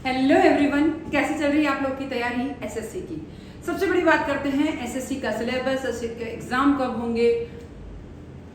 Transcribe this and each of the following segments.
Hello everyone, कैसे चल रही है आप लोग की तैयारी एसएससी की। सबसे बड़ी बात करते हैं एसएससी का सिलेबस, एसएससी के एग्जाम कब होंगे,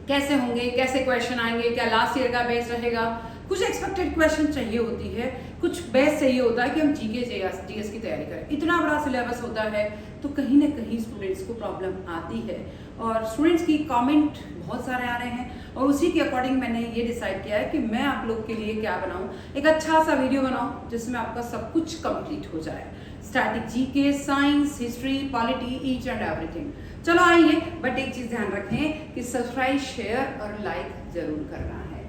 कैसे होंगे, कैसे क्वेश्चन आएंगे, क्या लास्ट ईयर का बेस रहेगा। कुछ एक्सपेक्टेड क्वेश्चन चाहिए होती है, कुछ बेस चाहिए होता है कि हम जीके जीएस की तैयारी करें। इतना बड़ा सिलेबस होता है तो कहीं ना कहीं स्टूडेंट्स को प्रॉब्लम आती है और स्टूडेंट्स की कमेंट बहुत सारे आ रहे हैं और उसी के अकॉर्डिंग मैंने ये डिसाइड किया है कि मैं आप लोग के लिए क्या बनाऊं, एक अच्छा सा वीडियो बनाऊं जिसमें आपका सब कुछ कंप्लीट हो जाए। Static GK, science, history, polity, each and everything. चलो आइए, बट एक चीज ध्यान रखें कि सब्सक्राइब, शेयर और लाइक जरूर करना है।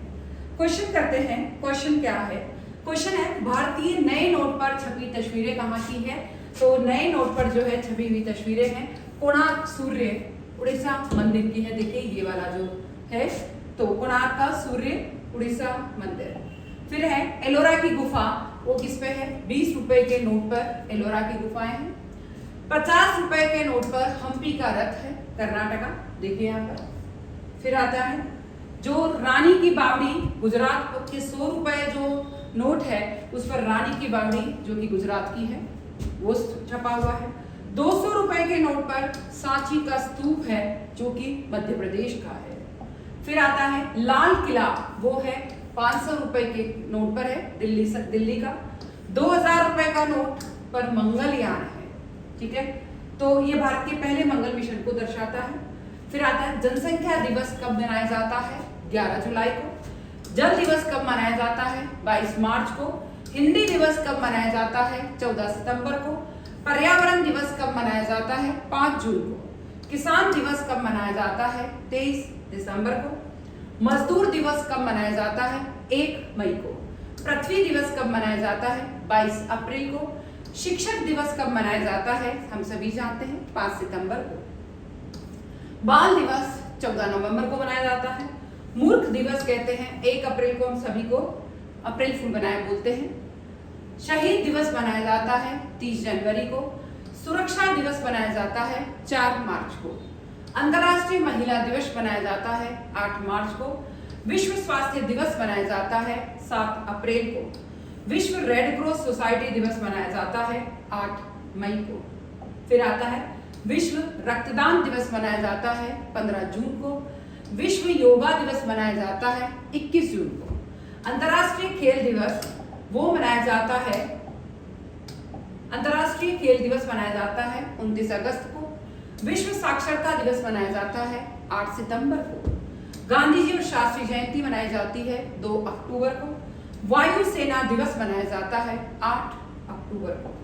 क्वेश्चन करते हैं। क्वेश्चन क्या है? क्वेश्चन है भारतीय नए नोट पर छपी तस्वीरें कहाँ की है। तो नए नोट पर जो है छपी हुई तस्वीरें हैं कोणार्क सूर्य उड़ीसा मंदिर की है। देखिए ये वाला जो है तो कोणार्क का सूर्य उड़ीसा मंदिर। फिर है एलोरा की गुफा, वो किस पे है? 20 रुपए के नोट पर एलोरा की गुफाएं हैं। 50 रुपए के नोट पर हम्पी का रथ है, कर्नाटका। देखिए यहाँ पर। फिर आता है जो रानी की बावड़ी, गुजरात के 100 रुपए जो नोट है उस पर रानी की बावड़ी जो कि गुजरात की है वो छपा हुआ है। 200 रुपए के नोट पर सांची का स्तूप है जो कि मध्य प्रदेश का है। फिर आता है लाल किला, वो है 500 रुपए के नोट पर है, दिल्ली का। 2000 रुपए का नोट पर मंगलयान है, ठीक है। तो ये भारत के पहले मंगल मिशन को दर्शाता है। फिर आता है जनसंख्या दिवस कब मनाया जाता है? 11 जुलाई को। जल दिवस कब मनाया जाता है? 22 मार्च को। हिंदी दिवस कब मनाया जाता है? 14 सितंबर को। पर्यावरण दिवस कब मनाया जाता है? 5 जून को। किसान दिवस कब मनाया जाता है? 23 दिसंबर को। मजदूर दिवस कब मनाया जाता है? 1 मई को। पृथ्वी दिवस कब मनाया जाता है? 22 अप्रैल को। शिक्षक दिवस कब मनाया जाता है? हम सभी जानते हैं 5 सितंबर को। बाल दिवस 14 नवंबर को मनाया जाता है। मूर्ख दिवस कहते हैं 1 अप्रैल को, हम सभी को अप्रैल फूल बनाए बोलते हैं। शहीद दिवस मनाया जाता है 30 जनवरी को। सुरक्षा दिवस मनाया जाता है 4 मार्च को। अंतर्राष्ट्रीय महिला दिवस मनाया जाता है 8 मार्च को। विश्व स्वास्थ्य दिवस मनाया जाता है 7 अप्रैल को। विश्व रेड क्रॉस सोसाइटी दिवस मनाया जाता है 8 मई को। फिर आता है विश्व रक्तदान दिवस मनाया जाता है 15 जून को। विश्व योगा दिवस मनाया जाता है 21 जून को। अंतर्राष्ट्रीय खेल दिवस वो मनाया जाता है, अंतर्राष्ट्रीय खेल दिवस मनाया जाता है 29 अगस्त को। विश्व साक्षरता दिवस मनाया जाता है 8 सितंबर को। गांधी जी और शास्त्री जयंती मनाई जाती है 2 अक्टूबर को। वायु सेना दिवस मनाया जाता है 8 अक्टूबर को।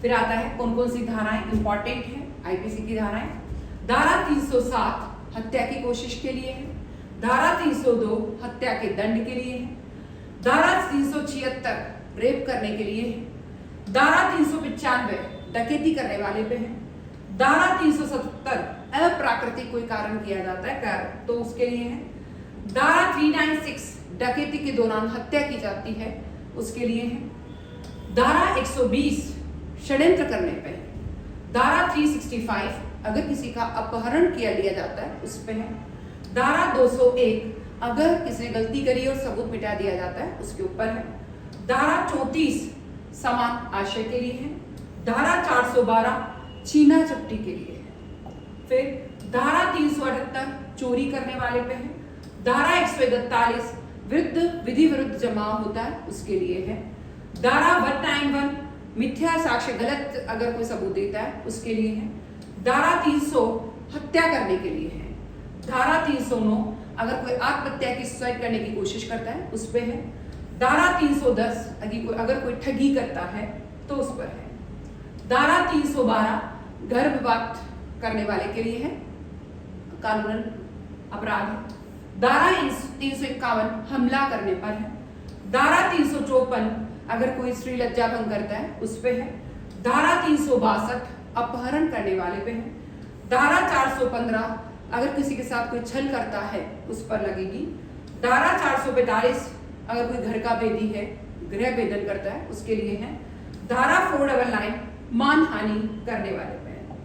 फिर आता है कौन कौन सी धाराएं इंपॉर्टेंट हैं आईपीसी की धाराएं। धारा 307 हत्या की कोशिश के लिए है। धारा 302 हत्या के दंड के लिए है। धारा 376 रेप करने के लिए है। धारा 395 डकैती करने वाले पे है। धारा 377 अप्राकृतिक कोई कारण किया जाता है तो उसके लिए है। धारा 396 डकैती के दौरान हत्या की जाती है उसके लिए है। धारा 120 षड्यंत्र करने पे है। धारा 365 अगर किसी का अपहरण किया लिया जाता है उस पे है। धारा 201 अगर किसी ने गलती करी और सबूत मिटा दिया जाता है उसके ऊपर है। धारा 34 समान आशय के लिए है। धारा 412 छीना झपटी के लिए है। फिर धारा 378 चोरी करने वाले पे है। धारा 141 विधि विरुद्ध जमाव होता है उसके लिए है। धारा 191 मिथ्या साक्ष्य, गलत अगर कोई सबूत देता है उसके लिए है। धारा 300 हत्या करने के लिए है। धारा 309 अगर कोई आत्महत्या की सुसाइड करने की कोशिश करता है उस पे है। धारा 310 अगर कोई ठगी करता है तो उस पर है। धारा 312 गर्भपात करने वाले के लिए है, कानूनन अपराध है। धारा 351 हमला करने पर है। धारा 354 अगर कोई स्त्री लज्जा भंग करता है उस पे है। धारा 362 अपहरण करने वाले पे है। धारा 415 अगर किसी के साथ कोई छल करता है उस पर लगेगी। धारा 445 अगर कोई घर का भेदी है, गृह भेदन करता है उसके लिए है। धारा 499 मानहानि करने वाले पे है।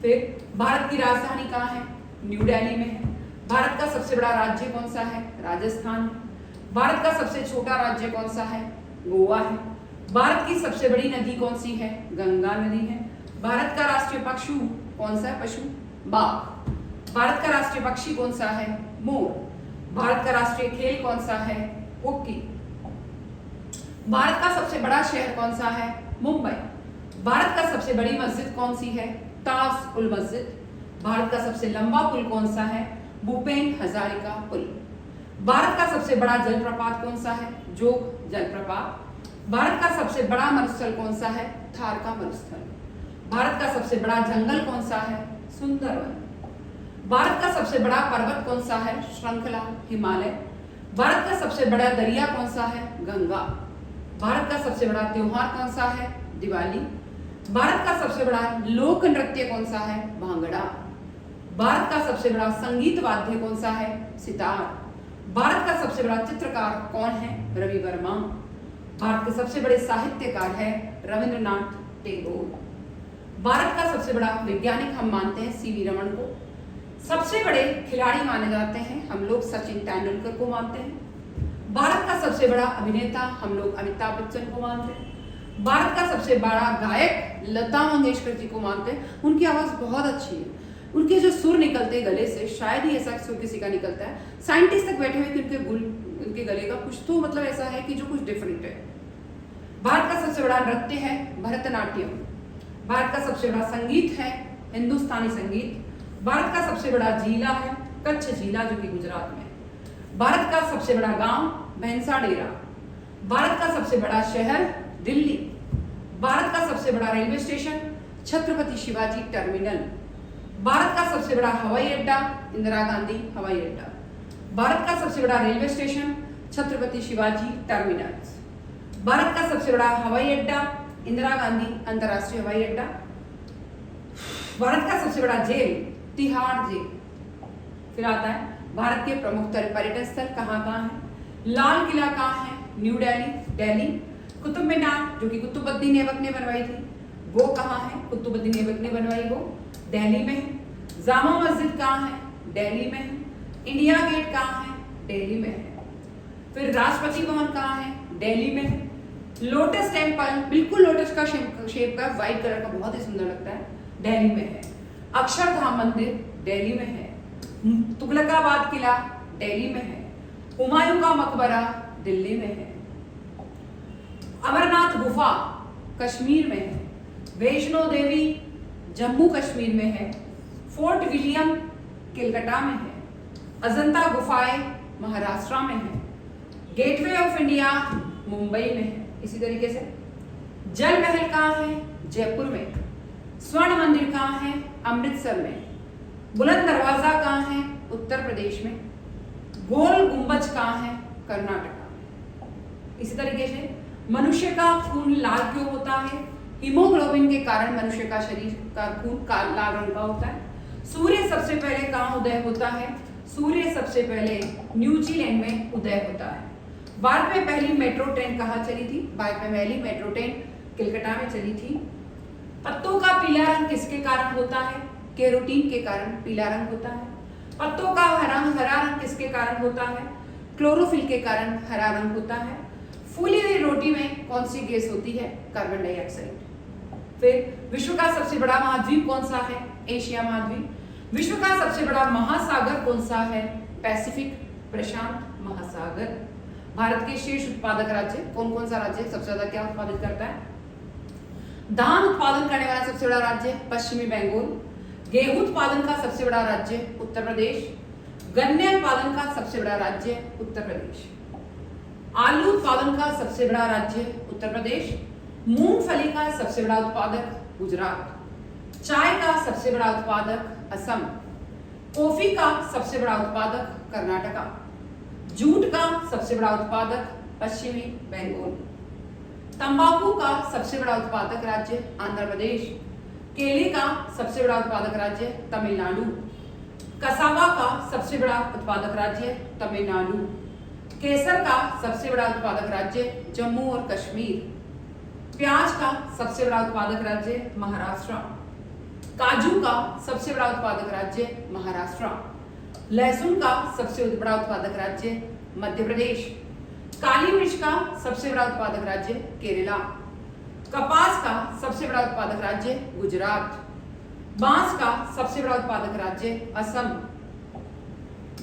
फिर भारत की राजधानी कहाँ है? न्यू दिल्ली में है। भारत का सबसे बड़ा राज्य कौन सा है? राजस्थान है। भारत का सबसे छोटा राज्य कौन सा है? गोवा है। भारत की सबसे बड़ी नदी कौन सी है? गंगा नदी है। भारत का राष्ट्रीय पशु कौन सा है? पशु बाघ। भारत का राष्ट्रीय पक्षी कौन सा है? मोर। भारत का राष्ट्रीय खेल कौन सा है? हॉकी। भारत का सबसे बड़ा शहर कौन सा है? मुंबई। भारत का सबसे बड़ी मस्जिद कौन सी है? ताज उल मस्जिद। भारत का सबसे लंबा पुल कौन सा है? भूपेन हजारिका पुल। भारत का सबसे बड़ा जलप्रपात कौन सा है? जोग जलप्रपात। भारत का सबसे बड़ा मरुस्थल कौन सा है? थार का मरुस्थल। भारत का सबसे बड़ा जंगल कौन सा है? सुंदरवन। भारत का सबसे बड़ा पर्वत कौन सा है? श्रृंखला हिमालय। भारत का सबसे बड़ा दरिया कौन सा है? गंगा। भारत का सबसे बड़ा त्योहार कौन सा है? दिवाली। भारत का सबसे बड़ा लोक नृत्य कौन सा है? भांगड़ा। भारत का सबसे बड़ा संगीत वाद्य कौन सा है? सितार। भारत का सबसे बड़ा चित्रकार कौन है? रवि वर्मा। भारत के सबसे बड़े साहित्यकार है रविंद्रनाथ टैगोर। भारत का सबसे बड़ा वैज्ञानिक हम मानते हैं सीवी रमन को। सबसे बड़े खिलाड़ी माने जाते हैं हम लोग सचिन तेंदुलकर को मानते हैं। भारत का सबसे बड़ा अभिनेता हम लोग अमिताभ बच्चन को मानते हैं। भारत का सबसे बड़ा गायक लता मंगेशकर जी को मानते हैं। उनकी आवाज बहुत अच्छी है, उनके जो सुर निकलते हैं गले से, शायद ही ऐसा सुर किसी का निकलता है। साइंटिस्ट तक बैठे हुए कि उनके गले का कुछ तो मतलब ऐसा है कि जो कुछ डिफरेंट है। भारत का सबसे बड़ा नृत्य है भरतनाट्यम। भारत का सबसे बड़ा संगीत है हिंदुस्तानी संगीत। भारत का सबसे बड़ा जिला है कच्छ जिला जो कि गुजरात में। भारत का सबसे बड़ा गांव भैंसाडेरा। भारत का सबसे बड़ा शहर दिल्ली। भारत का सबसे बड़ा railway station Chhatrapati Shivaji terminal. Bharat का सबसे बड़ा हवाई अड्डा इंदिरा गांधी हवाई अड्डा। भारत का सबसे बड़ा railway station Chhatrapati Shivaji terminus. Bharat का सबसे बड़ा हवाई अड्डा इंदिरा गांधी अंतर्राष्ट्रीय हवाई अड्डा। भारत का सबसे बड़ा जेल तिहाड़ जेल। फिर आता है भारत के प्रमुख पर्यटन स्थल कहाँ कहाँ है? लाल किला कहाँ है? न्यू दिल्ली दिल्ली। कुतुब मीनार जो कि कुतुबुद्दीन ऐबक ने बनवाई थी वो कहाँ है? कुतुबुद्दीन ऐबक ने बनवाई वो दिल्ली में है। जामा मस्जिद कहाँ है? दिल्ली में है। इंडिया गेट कहाँ है? दिल्ली में है। फिर राष्ट्रपति भवन कहाँ है? दिल्ली में है। लोटस टेम्पल बिल्कुल लोटस का शेप का व्हाइट कलर का बहुत ही सुंदर लगता है, दिल्ली में है। अक्षरधाम मंदिर दिल्ली में है। तुगलकाबाद किला दिल्ली में है। हुमायूं का मकबरा दिल्ली में है। अमरनाथ गुफा कश्मीर में है। वैष्णो देवी जम्मू कश्मीर में है। फोर्ट विलियम कलकत्ता में है। अजंता गुफाएं महाराष्ट्र में है। गेटवे ऑफ इंडिया मुंबई में है। इसी तरीके से जल महल कहाँ है? जयपुर में। स्वर्ण मंदिर कहाँ है? अमृतसर में। बुलंद दरवाजा कहाँ है? उत्तर प्रदेश में। गोल गुंबज कहाँ है? कर्नाटक में। इसी तरीके से मनुष्य का खून लाल क्यों होता है? हीमोग्लोबिन के कारण मनुष्य का शरीर का खून लाल रंग का होता है। सूर्य सबसे पहले कहाँ उदय होता है? सूर्य सबसे पहले न्यूजीलैंड में उदय होता है। भारत में पहली मेट्रो ट्रेन कहाँ चली थी? भारत में पहली मेट्रो ट्रेन कलकत्ता में चली थी। पत्तों का पीला रंग किसके कारण होता है? कैरोटीन के कारण पीला रंग होता है। पत्तों का हरा रंग किसके कारण होता है? क्लोरोफिल के कारण हरा रंग होता है। फूली हुई रोटी में कौन सी गैस होती है? Carbon dioxide. फिर विश्व का सबसे बड़ा महाद्वीप कौन सा है? एशिया महाद्वीप। विश्व का सबसे बड़ा महासागर कौन सा है? पैसिफिक प्रशांत महासागर। भारत के शीर्ष उत्पादक राज्य कौन कौन सा राज्य सबसे ज्यादा क्या उत्पादित करता है? धान उत्पादन करने वाला सबसे बड़ा राज्य पश्चिमी बंगाल। गेहूं उत्पादन का सबसे बड़ा राज्य उत्तर प्रदेश। गन्ने उत्पादन का सबसे बड़ा राज्य उत्तर प्रदेश। आलू उत्पादन का सबसे बड़ा राज्य उत्तर प्रदेश। मूंगफली का सबसे बड़ा उत्पादक गुजरात। चाय का सबसे बड़ा उत्पादक असम। कॉफी का सबसे बड़ा उत्पादक कर्नाटका। जूट का सबसे बड़ा उत्पादक पश्चिमी बंगाल। तंबाकू का सबसे बड़ा उत्पादक राज्य आंध्र प्रदेश। केले का सबसे बड़ा उत्पादक राज्य तमिलनाडु। कसावा का सबसे बड़ा उत्पादक राज्य तमिलनाडु। केसर का सबसे बड़ा उत्पादक राज्य जम्मू और कश्मीर। प्याज का सबसे बड़ा उत्पादक राज्य महाराष्ट्र। काजू का सबसे बड़ा उत्पादक राज्य महाराष्ट्र। लहसुन का सबसे बड़ा उत्पादक राज्य मध्य प्रदेश। काली मिर्च का सबसे बड़ा उत्पादक राज्य केरला। कपास का सबसे बड़ा उत्पादक राज्य गुजरात। बांस का सबसे बड़ा उत्पादक राज्य असम।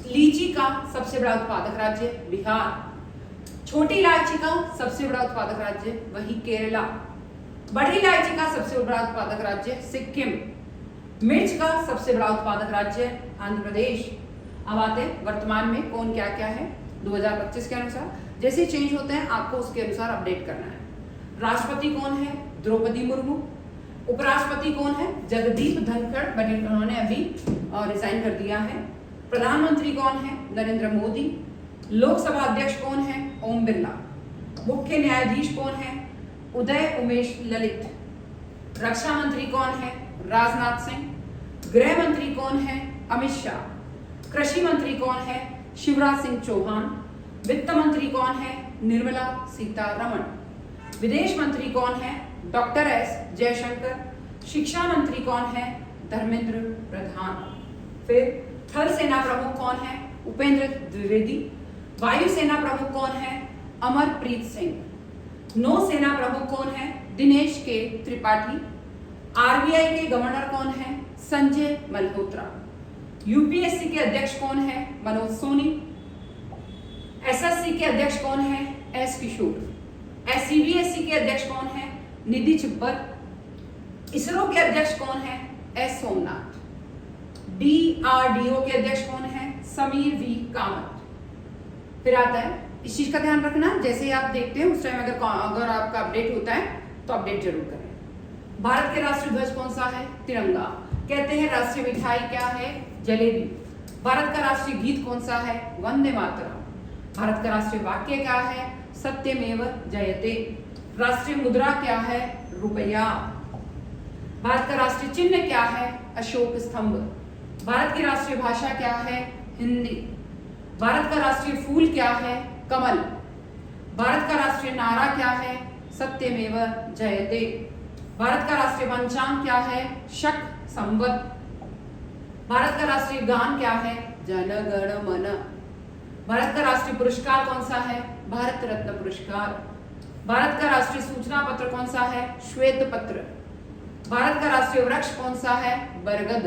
लीची का सबसे बड़ा उत्पादक राज्य बिहार। छोटी इलायची का सबसे बड़ा उत्पादक राज्य वही केरला। बड़ी इलायची का सबसे बड़ा उत्पादक राज्य सिक्किम। मिर्च का सबसे बड़ा उत्पादक राज्य आंध्र प्रदेश। अब आते हैं वर्तमान में कौन क्या क्या है 2025 के अनुसार। जैसे चेंज होते हैं आपको उसके अनुसार अपडेट करना है। राष्ट्रपति कौन है? द्रौपदी मुर्मू। उपराष्ट्रपति कौन है? जगदीप धनखड़, बने उन्होंने अभी रिजाइन कर दिया है। प्रधानमंत्री कौन है? नरेंद्र मोदी। लोकसभा अध्यक्ष कौन है? ओम बिरला। मुख्य न्यायाधीश कौन है? उदय उमेश ललित। रक्षा मंत्री कौन है? राजनाथ सिंह। गृह मंत्री कौन है? अमित शाह। कृषि मंत्री कौन है? शिवराज सिंह चौहान। वित्त मंत्री कौन है? निर्मला सीतारमण। विदेश मंत्री कौन है? Doctor S Jaishankar. शिक्षा मंत्री कौन है? धर्मेंद्र प्रधान। फिर थल सेना प्रमुख कौन है? उपेंद्र द्विवेदी। वायुसेना प्रमुख कौन है? अमरप्रीत सिंह। नौसेना प्रमुख कौन है? दिनेश के त्रिपाठी। आरबीआई के गवर्नर कौन है? संजय मल्होत्रा। यूपीएससी के अध्यक्ष कौन है? मनोज सोनी। एसएससी के अध्यक्ष कौन है? एस किशोर। सीबीएसई के अध्यक्ष कौन है? निधि छिब्बर। इसरो के अध्यक्ष कौन है? एस सोमनाथ। डीआरडीओ के अध्यक्ष कौन है? समीर वी कामत। फिर आता है, इस चीज का ध्यान रखना, जैसे ही आप देखते हैं उस टाइम अगर आपका अपडेट होता है तो अपडेट जरूर करें। भारत के राष्ट्रीय ध्वज कौन सा है? तिरंगा। कहते हैं राष्ट्रीय मिठाई क्या है? जलेबी। भारत का राष्ट्रीय गीत कौन सा है? वंदे मातरम। भारत का राष्ट्रीय वाक्य क्या है? सत्यमेव जयते। राष्ट्रीय मुद्रा क्या है? रुपया। भारत का राष्ट्रीय चिन्ह क्या है? अशोक स्तंभ। भारत की राष्ट्रीय भाषा क्या है? हिंदी। भारत का राष्ट्रीय फूल क्या है? कमल। भारत का राष्ट्रीय नारा क्या है? सत्यमेव जयते। भारत का राष्ट्रीय पंचांग क्या है? शक संवत। भारत का राष्ट्रीय गान क्या है? जन गण मन। भारत का राष्ट्रीय पुरस्कार कौन सा है? भारत रत्न पुरस्कार। भारत का राष्ट्रीय सूचना पत्र कौन सा है? श्वेत पत्र। भारत का राष्ट्रीय वृक्ष कौन सा है? बरगद।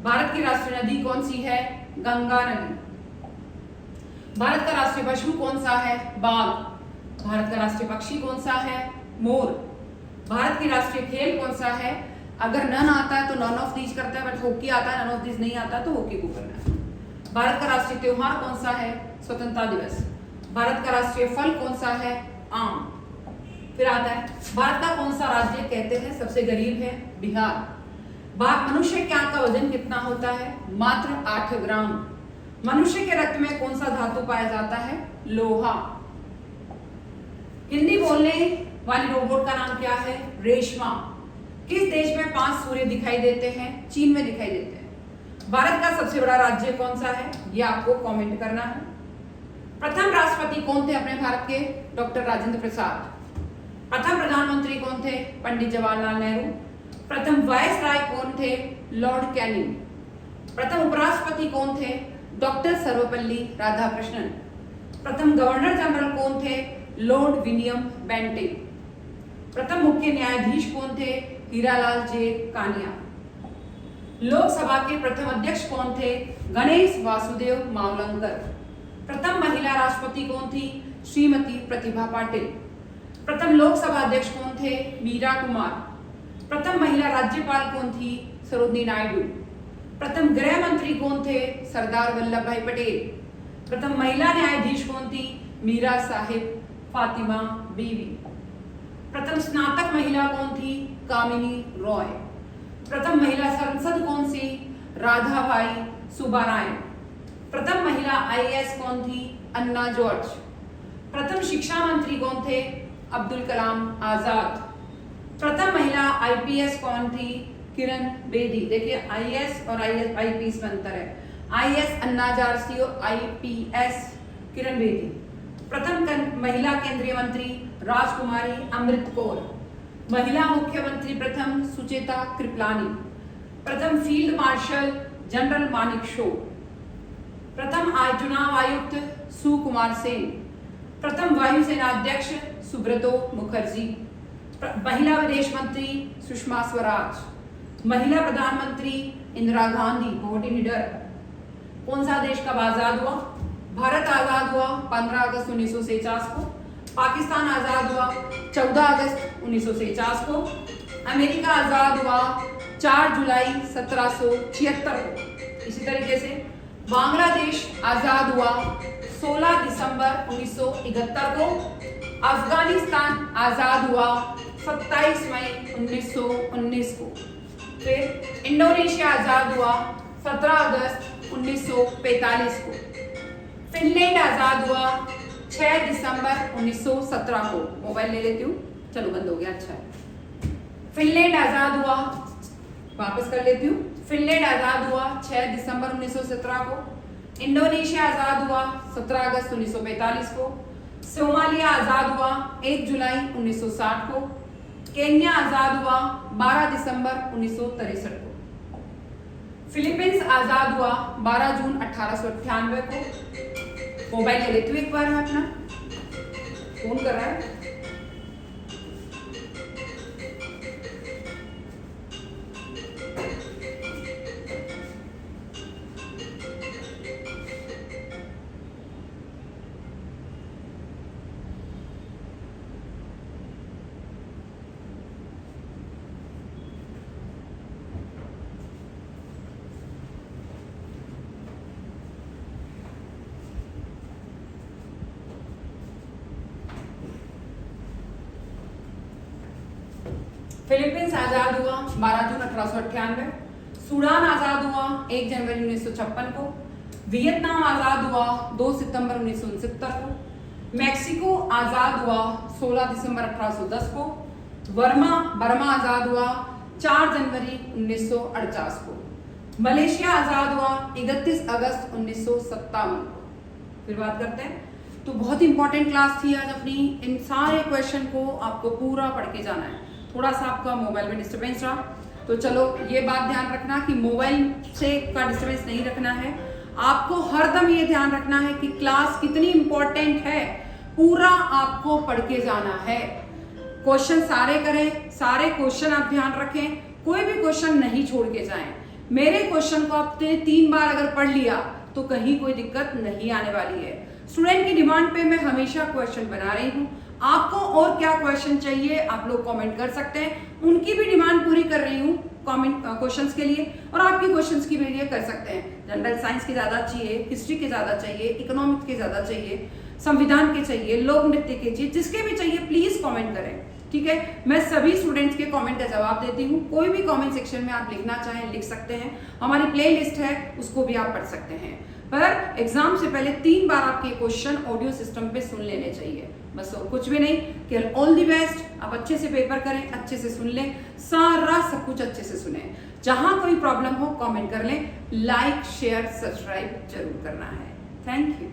भारत की राष्ट्रीय नदी कौन सी है? गंगा नदी। भारत का राष्ट्रीय पशु कौन सा है? बाघ। भारत का राष्ट्रीय पक्षी कौन सा है? मोर। भारत की राष्ट्रीय खेल कौन सा है? अगर नन आता है तो नन ऑफ दीज करता है, बट हॉकी आता है, नन ऑफ दीज नहीं आता तो हॉकी को करना है। भारत का राष्ट्रीय त्योहार कौन सा है? स्वतंत्रता दिवस। भारत का राष्ट्रीय फल कौन सा है? आम। फिर आता है, भारत का कौन सा राज्य कहते हैं सबसे गरीब है? बिहार। मनुष्य के आंख का वजन कितना होता है? मात्र 8 ग्राम। मनुष्य के रक्त में कौन सा धातु पाया जाता है? लोहा। हिंदी बोलने वाली रोबोट का नाम क्या है? रेशमा। किस देश में 5 सूर्य दिखाई देते हैं? चीन में दिखाई देते हैं। भारत का सबसे बड़ा राज्य कौन सा है? ये आपको कमेंट करना है। प्रथम राष्ट्रपति कौन थे अपने भारत के? डॉक्टर राजेंद्र प्रसाद। प्रथम प्रधानमंत्री कौन थे? पंडित जवाहरलाल नेहरू। प्रथम वायसराय कौन थे? Lord Canning. प्रथम उपराष्ट्रपति कौन थे? डॉक्टर सर्वपल्ली राधाकृष्णन। प्रथम गवर्नर जनरल कौन थे? Lord William Bentinck. प्रथम मुख्य न्यायाधीश कौन थे? हीरालाल जे कानिया। लोकसभा के प्रथम अध्यक्ष कौन थे? गणेश वासुदेव मावलंकर। प्रथम महिला राष्ट्रपति कौन थी? श्रीमती प्रतिभा पाटिल। प्रथम लोकसभा अध्यक्ष कौन थे? मीरा कुमार। प्रथम महिला राज्यपाल कौन थी? सरोजिनी नायडू। प्रथम गृह मंत्री कौन थे? सरदार वल्लभ भाई पटेल। प्रथम महिला न्यायाधीश कौन थी? मीरा साहिब फातिमा बीवी। प्रथम स्नातक महिला कौन थी? कामिनी रॉय। प्रथम महिला सांसद कौन सी? राधाबाई सुब्बारायन। प्रथम महिला आईएएस कौन थी? अन्ना जॉर्ज। प्रथम शिक्षा मंत्री कौन थे? अब्दुल कलाम आजाद। प्रथम महिला आईपीएस कौन थी? किरण बेदी। देखिए आईएएस और आईपीएस में अंतर है। आईएएस अन्ना जॉर्ज और आईपीएस किरण बेदी। प्रथम महिला केंद्रीय मंत्री राजकुमारी अमृत कौर। महिला मुख्यमंत्री प्रथम सुचेता कृपलानी। प्रथम field marshal general Manik show. प्रथम चुनाव आयुक्त सुकुमार सेन। प्रथम वायुसेना अध्यक्ष सुब्रतो मुखर्जी, महिला विदेश मंत्री सुषमा स्वराज, महिला प्रधानमंत्री इंदिरा गांधी, बहुत ही निडर। कौन सा देश कब आजाद हुआ? भारत आजाद हुआ 15 अगस्त 1949 को, पाकिस्तान आजाद हुआ 14 अगस्त 1949 को, अमेरिका आजाद हुआ 4 जुलाई 1776 को। इसी तरीके से बांग्लादेश आजाद हुआ 16 दिसंबर 1971 को, अफगानिस्तान आजाद हुआ 27 मई 1919 को, फिर इंडोनेशिया आजाद हुआ 17 अगस्त 1945 को, फिनलैंड आजाद हुआ 6 दिसंबर 1917 को। मोबाइल ले लेती हूँ, चलो बंद हो गया, अच्छा है। फिनलैंड आजाद हुआ, वापस कर लेती हूँ, फिनलैंड आजाद हुआ 6 दिसंबर 1917 को, इंडोनेशिया आजाद हुआ 17 अगस्त 1945 को, सोमालिया आजाद हुआ 1 जुलाई 1960 को, केन्या आजाद हुआ 12 दिसंबर 1963 को, फिलीपींस आजाद हुआ 12 जून 1898 को। मोबाइल ले लेती हूँ एक बार, मैं अपना फोन कर रहा है। फिलीपींस आजाद हुआ 12 जून 1898, सूडान आजाद हुआ 1 जनवरी 1956 को, वियतनाम आजाद हुआ 2 सितंबर 1969 को, मैक्सिको आजाद हुआ 16 दिसंबर 1810 को, बर्मा आजाद हुआ 4 जनवरी 1948 को, मलेशिया आजाद हुआ 31 अगस्त 1957 को। फिर बात करते हैं, तो बहुत इंपॉर्टेंट क्लास थी आज अपनी। इन सारे क्वेश्चन को आपको पूरा पढ़ के जाना है। थोड़ा सा आपका मोबाइल में डिस्टर्बेंस रहा, तो चलो ये बात ध्यान रखना कि मोबाइल से का डिस्टर्बेंस नहीं रखना है। आपको हरदम ये ध्यान रखना है कि क्लास कितनी इंपॉर्टेंट है, पूरा आपको पढ़ के जाना है। क्वेश्चन सारे करें, सारे क्वेश्चन आप ध्यान रखें, कोई भी क्वेश्चन नहीं छोड़ के जाएं। मेरे क्वेश्चन को आपने 3 बार अगर पढ़ लिया तो कहीं कोई दिक्कत नहीं आने वाली है। स्टूडेंट की डिमांड पे मैं हमेशा क्वेश्चन बना रही हूँ। आपको और क्या क्वेश्चन चाहिए आप लोग कमेंट कर सकते हैं, उनकी भी डिमांड पूरी कर रही हूँ कमेंट क्वेश्चंस के लिए, और आपकी क्वेश्चंस की भी लिए कर सकते हैं। जनरल साइंस के ज़्यादा चाहिए, हिस्ट्री के ज़्यादा चाहिए, इकोनॉमिक्स के ज़्यादा चाहिए, संविधान के चाहिए, लोक नृत्य के चाहिए, जिसके भी चाहिए प्लीज़ कॉमेंट करें, ठीक है। मैं सभी स्टूडेंट्स के कमेंट का जवाब देती हूँ। कोई भी कमेंट सेक्शन में आप लिखना चाहें लिख सकते हैं, हमारी प्ले लिस्ट है उसको भी आप पढ़ सकते हैं। पर एग्जाम से पहले 3 बार आपके क्वेश्चन ऑडियो सिस्टम पे सुन लेने चाहिए, बस और कुछ भी नहीं। कि ऑल दी बेस्ट, आप अच्छे से पेपर करें, अच्छे से सुन लें, सारा सब कुछ अच्छे से सुने। जहां कोई प्रॉब्लम हो कमेंट कर लें, लाइक शेयर सब्सक्राइब जरूर करना है। Thank you.